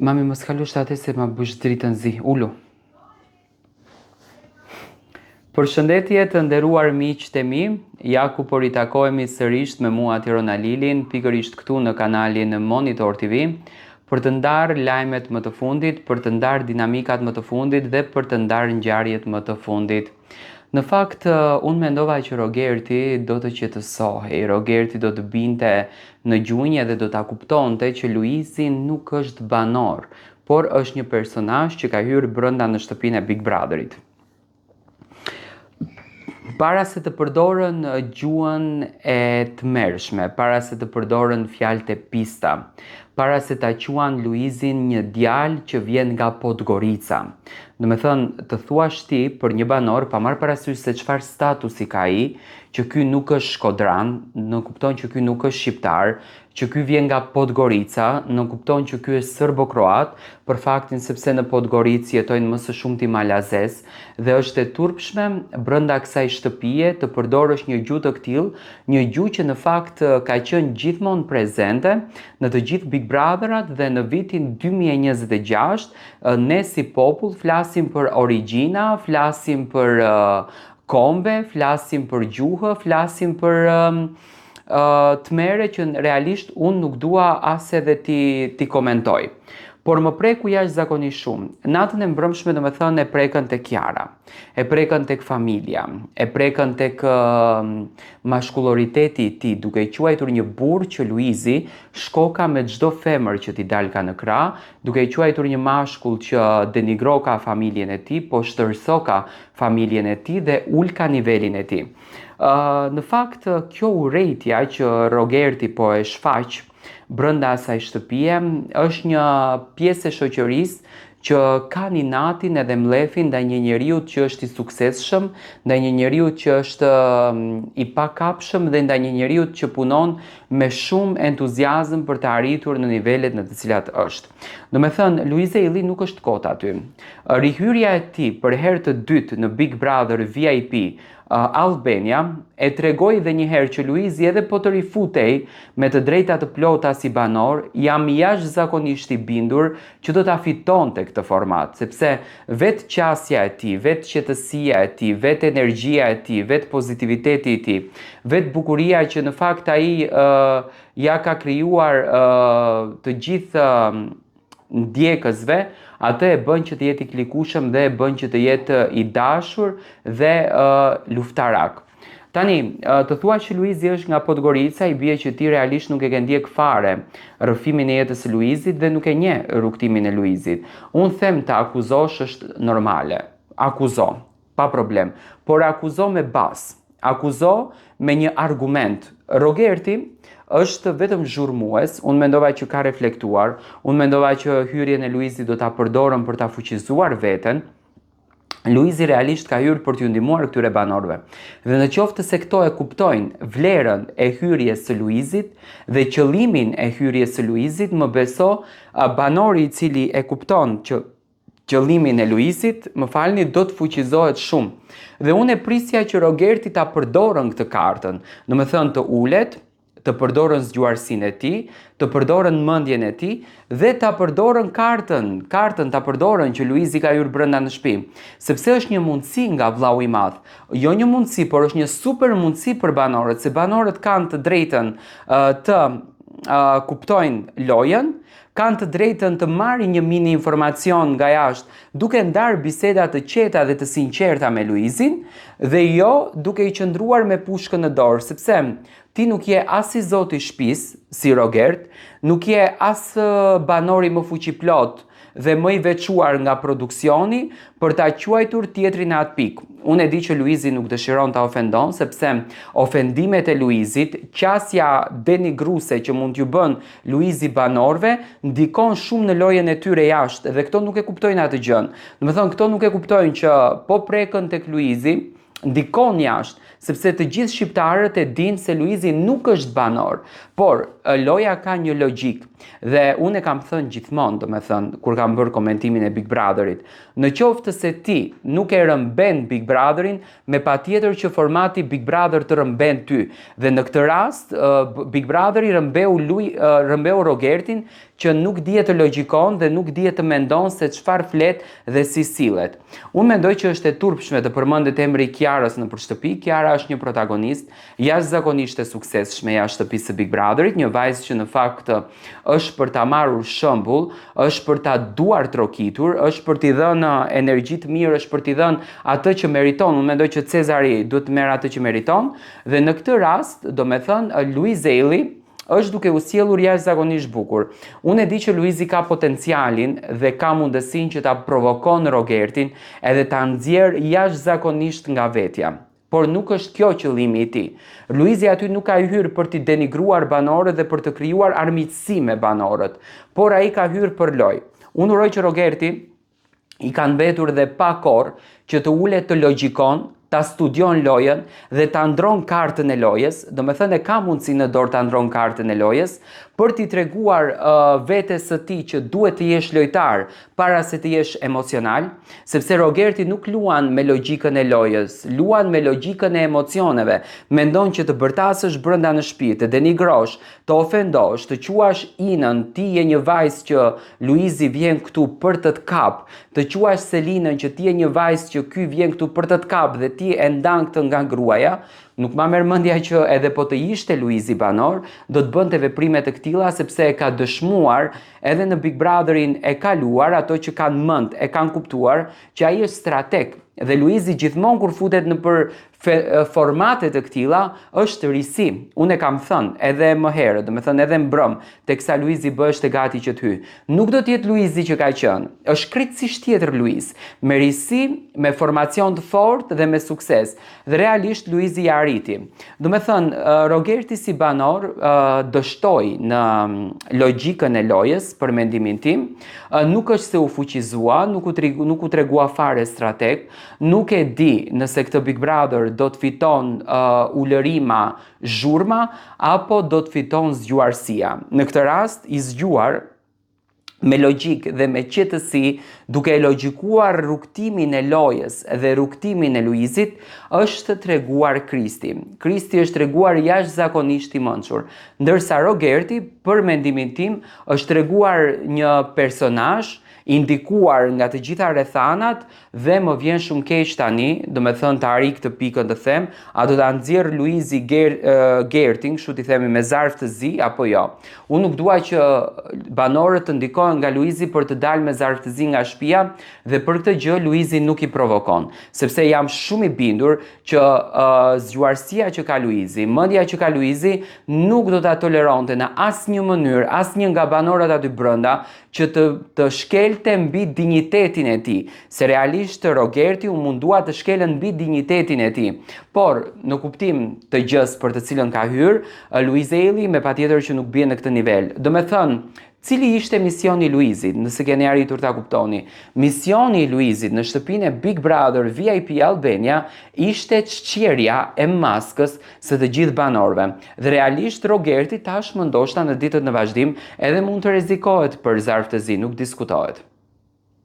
Mami, mos kalu shtate se ma bësh dritën zi, ullu. Përshëndetje të nderuar miqtë e mi, ja ku po ritakohemi sërish me mua Tirona Lilin, pikërisht këtu në kanalin Monitor TV, për të ndarë lajmet më të fundit, për të ndarë dinamikat më të fundit dhe për të ndarë ngjarjet më të fundit. Në fakt, unë mendova që Rogerti do të qetësohej, Rogerti do të binte në gjunjë dhe do ta kuptonte që Luizi nuk është banor, por është një personazh që ka hyrë brenda në shtëpinë e Big Brotherit. Para se të përdorën gjuhën e tmerrshme, para se të përdorën fjalët e pista, para se ta quan Luizin një djalë që vjen nga Podgorica. Do me thënë, të thuash ti për një banor, pa marrë parasysh se çfarë statusi ka ai, që ky nuk është shkodran, nuk kupton që ky nuk është shqiptar, që ky vjen nga Podgorica, nuk kupton që ky është serbo-kroat, për faktin sepse në Podgoricë jetojnë më së shumti malazes, dhe është e turpshme brenda kësaj shtëpie të përdorësh një gjuhë të tillë, një gjuhë që në fakt ka qenë gjithmonë prezente në të gjithë Big Brotherat dhe në vitin 2026 ne si popull flasim për origjina, flasim për kombe, flasim për gjuhë, flasim për tmerre që realisht unë nuk dua as edhe ti komentoj. Por më preku jashtëzakonisht shumë. Natën e mbrëmshme, domethënë, e prekën tek Kiara, e prekën tek familja, e prekën tek mashkulloriteti i tij, duke i quajtur një burr që Luizi shkoka me çdo femër që t'i dalka në krah, duke i quajtur një mashkull që denigroka familjen e tij, po shtërsoka familjen e tij dhe ulka nivelin e tij. Në fakt, kjo urrejtja që Rogerti po e shfaq brenda asaj shtëpie është një pjesë e shoqërisë që ka inatin edhe mlefin ndaj një njeriu që është i suksesshëm, ndaj një njeriu që është i pakapshëm dhe ndaj një njeriu që punon me shumë entuziazëm për të arritur në nivelet në të cilat është. Do me thënë, Luizi Elli nuk është kot aty. Rihyrja e tij për herë të dytë në Big Brother VIP Albania e tregoi edhe një herë që Luizi edhe po të rifutej me të drejta të plota si banor, jam jashtëzakonisht i bindur që do ta fitonte këtë format, sepse vetë qasja e tij, vetë qetësia e tij, vetë energjia e tij, vetë pozitiviteti i tij, vetë bukuria që në fakt ai ja ka krijuar të gjithë ndjekësve, atë e bën që të jetë i klikushëm dhe e bën që të jetë i dashur dhe luftarak. Tani, të thua që Luizi është nga Podgorica, i bie që ti realisht nuk e ke ndjek fare rrëfimin e jetës së Luizit dhe nuk e njeh rrugtimin e Luizit. Unë them të akuzosh është normale. Akuzo, pa problem, por akuzo me bazë. Akuzo me një argument. Rogerti është vetëm zhurmues, unë mendova që ka reflektuar, unë mendova që hyrjen e Luizit do ta përdorën për ta fuqizuar veten. Luizi realisht ka hyrë për t'ju ndihmuar këtyre banorëve. Dhe në qoftë se këto e kuptojnë vlerën e hyrjes së Luizit dhe qëllimin e hyrjes së Luizit, më beso, banori i cili e kupton që qëllimin e Luizit, më falni, do të fuqizohet shumë. Dhe unë e prisja që Rogerti ta përdorën këtë kartën, do me thënë të ulet, të përdorën zgjuarsinë e tij, të përdorën mendjen e tij dhe ta përdorën kartën ta përdorën që Luizi ka hyrë brenda në shtëpi, sepse është një mundësi nga vllau i madh. Jo një mundësi, por është një super mundësi për banorët, se banorët kanë të drejtën të kuptojnë lojën, kanë të drejtën të marrin një mini informacion nga jashtë, duke ndarë biseda të qeta dhe të sinqerta me Luizin, dhe jo duke i qëndruar me pushkën në dorë, sepse ti nuk je as i zoti shtëpisë, si Rogert, nuk je as banori më fuqiplot dhe më i veçuar nga produksioni për ta quajtur tjetrin në atë pikë. Unë e di që Luizi nuk dëshiron ta ofendon, sepse ofendimet e Luizit, qasja denigruese që mund t'ju bën Luizi banorëve, ndikon shumë në lojën e tyre jashtë dhe këto nuk e kuptojnë atë gjën. Do të thonë, këto nuk e kuptojnë që po prekën tek Luizi, ndikon jashtë, sepse të gjithë shqiptarët e dinë se Luizi nuk është banor, por loja ka një logjik dhe unë e kam thënë gjithmonë, domethënë kur kam bërë komentimin e Big Brotherit, në qoftë se ti nuk e rëmben Big Brotherin, me patjetër që formati Big Brother të rëmben ty. Dhe në këtë rast Big Brotheri rëmbeu Rogertin që nuk dihet të logjikon dhe nuk dihet të mendon se çfarë flet dhe si sillet. Unë mendoj që është e turpshme të përmendet emri i Kiarës në shtëpi. Kiara është një protagonist jashtëzakonisht e suksesshme jashtë shtëpisë së Big Brotherit, një vajzë që në fakt është për ta marrur shembull, është për ta duar trokitur, është për t'i dhënë energji të mirë, është për t'i dhënë atë që meriton. Unë mendoj që Cezari duhet të merr atë që meriton dhe në këtë rast, domethënë Luizeli është duke u sjellur jashtëzakonisht bukur. Unë e di që Luizi ka potencialin dhe ka mundësinë që ta provokon Rogertin edhe ta nxjerr jashtëzakonisht nga vetja. Por nuk është kjo qëllimi i tij. Luizi aty nuk ka hyrë për t'i denigruar banorët dhe për të krijuar armiqësi me banorët, por ai ka hyrë për lojë. Unë uroj që Rogerti i kanë mbetur dhe pa kohë që të ulet të logjikon, ta studion lojën dhe ta ndron kartën e lojës, domethënë ka mundësi në dorë ta ndron kartën e lojës për t'i treguar vetes së tij që duhet të jesh lojtar para se të jesh emocional, sepse Rogerti nuk luan me logjikën e lojës, luan me logjikën e emocioneve. Mendon që të bërtasësh brenda në shtëpi, të denigrosh, të ofendosh, të quash Inën, ti je një vajzë që Luizi vjen këtu për të kap, të quash Selinën që ti je një vajzë që ky vjen këtu për të kap dhe ti e ndan këtë nga gruaja, nuk ma merr mendja që edhe po të ishte Luizi banor, do të bënte veprime të këtilla sepse e ka dëshmuar edhe në Big Brotherin e kaluar, ato që kanë mend e kanë kuptuar që ai është strateg. Dhe Luizi gjithmonë kur futet në për formate të këtilla është risi. Unë e kam thënë edhe më herët, domethënë edhe mbrëm, teksa Luizi bëhet gati që të hyjë. Nuk do të jetë Luizi që ka qenë. Është krejtësisht tjetër Luiz, me risi, me formacion të fortë dhe me sukses. Dhe realisht Luizi ja arriti. Domethënë Rogerti si banor dështoi në logjikën e lojës për mendimin tim. Nuk është se u fuqizua, nuk u tregua fare strateg, nuk e di nëse këtë Big Brother do të fiton ulërima zhurma apo do të fiton zgjuarësia. Në këtë rast i zgjuar me logjik dhe me qetësi, duke logjikuar rrugtimin e lojës dhe rrugtimin e Luizit, është treguar Kristi. Kristi është treguar jashtëzakonisht i mençur, ndërsa Rogerti, për mendimin tim, është treguar një personazh i ndikuar nga të gjitha rrethanat dhe më vjen shumë keq tani, domethënë të arrik këtë pikën të them, a do ta nxjerr Luizi Gertin, kështu ti themi me zarf të zi apo jo. Unë nuk dua që banorët të ndikohen nga Luizi për të dalë me zarf të zi nga shtëpia dhe për këtë gjë Luizi nuk i provokon, sepse jam shumë i bindur që zgjuarësia që ka Luizi, mendja që ka Luizi nuk do ta toleronte në asnjë mënyrë, asnjë nga banorët aty brenda që të shkelte mbi dinjitetin e tij. Se realisht Rogerti u mundua të shkelën mbi dinjitetin e tij. Por në kuptim të gjës për të cilën ka hyrë, Luizeli me patjetër që nuk bie në këtë nivel. Domethënë, cili ishte misioni i Luizit, nëse keni arritur ta kuptoni? Misioni i Luizit në shtëpinë e Big Brother VIP Albania ishte çqierja e maskës së të gjithë banorëve. Dhe realisht Rogerti tashmë ndoshta në ditët në vazhdim edhe mund të rrezikohet për zarf të zi, nuk diskutohet.